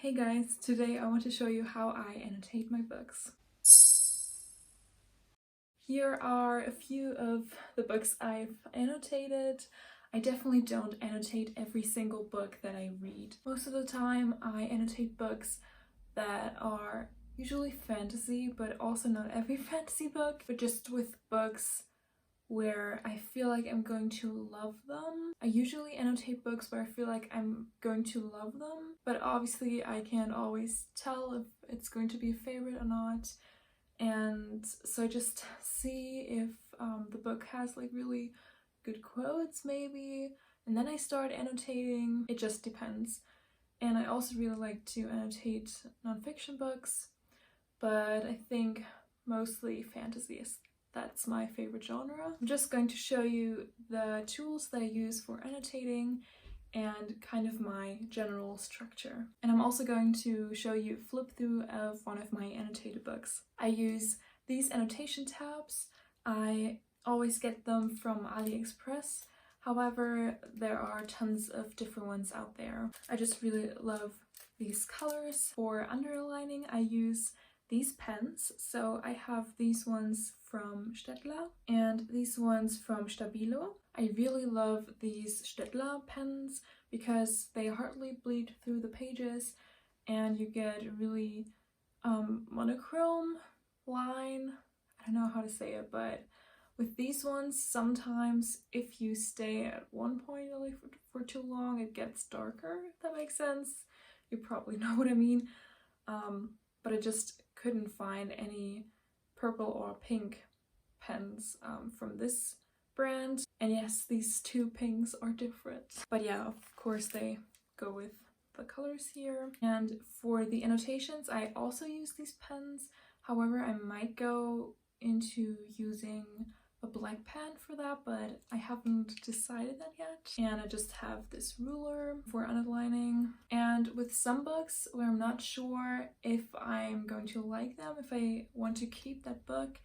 Hey guys, today I want to show you how I annotate my books. Here are a few of the books I've annotated. I definitely don't annotate every single book that I read. Most of the time I annotate books that are usually fantasy, but also not every fantasy book, but just with books where I feel like I'm going to love them. I usually annotate books where I feel like I'm going to love them, but obviously I can't always tell if it's going to be a favorite or not. And so I just see if the book has like really good quotes maybe, and then I start annotating. It just depends. And I also really like to annotate nonfiction books, but I think mostly fantasy that's my favorite genre. I'm just going to show you the tools that I use for annotating and kind of my general structure. And I'm also going to show you a flip through of one of my annotated books. I use these annotation tabs. I always get them from AliExpress. However, there are tons of different ones out there. I just really love these colors. For underlining, I use these pens. So I have these ones from Staedtler and these ones from Stabilo. I really love these Staedtler pens because they hardly bleed through the pages and you get a really monochrome line. I don't know how to say it, but with these ones, sometimes if you stay at one point for too long, it gets darker, if that makes sense. You probably know what I mean. But I just couldn't find any purple or pink pens from this brand. And yes, these two pinks are different. But yeah, of course they go with the colors here. And for the annotations, I also use these pens. However, I might go into using a black pen for that, but I haven't decided that yet. And I just have this ruler for underlining. And with some books where I'm not sure if I'm going to like them, if I want to keep that book,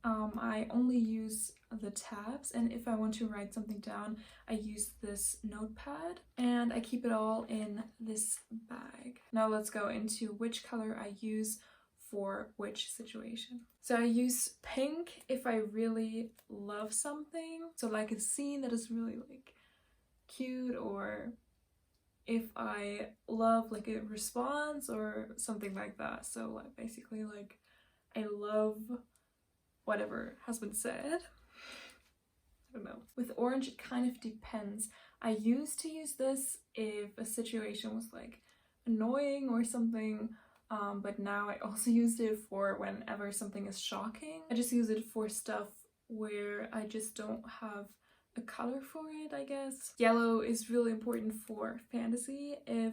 I only use the tabs, and if I want to write something down, I use this notepad, and I keep it all in this bag. Now let's go into which color I use for which situation. So I use pink if I really love something, so like a scene that is really like cute, or if I love like a response or something like that. So like basically like I love whatever has been said. I don't know. With orange it kind of depends. I used to use this if a situation was like annoying or something, but now I also use it for whenever something is shocking. I just use it for stuff where I just don't have a color for it, I guess. Yellow is really important for fantasy if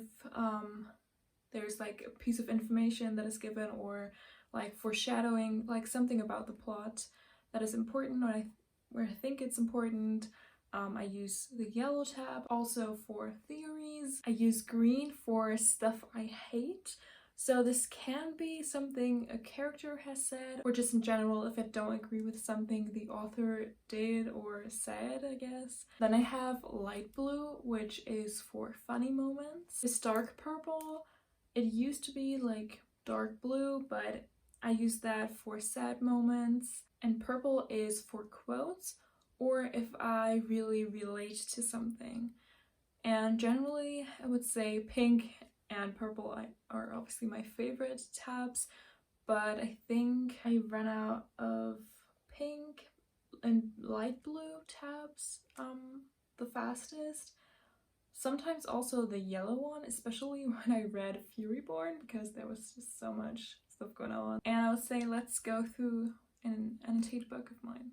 there's like a piece of information that is given, or like foreshadowing, like something about the plot that is important, or where I think it's important. I use the yellow tab. Also for theories, I use green for stuff I hate. So this can be something a character has said, or just in general if I don't agree with something the author did or said, I guess. Then I have light blue, which is for funny moments. This dark purple, it used to be like dark blue, but I use that for sad moments. And purple is for quotes, or if I really relate to something. And generally I would say pink and purple are obviously my favorite tabs, but I think I ran out of pink and light blue tabs the fastest. Sometimes also the yellow one, especially when I read Furyborn, because there was just so much stuff going on. And I would say let's go through an annotated book of mine.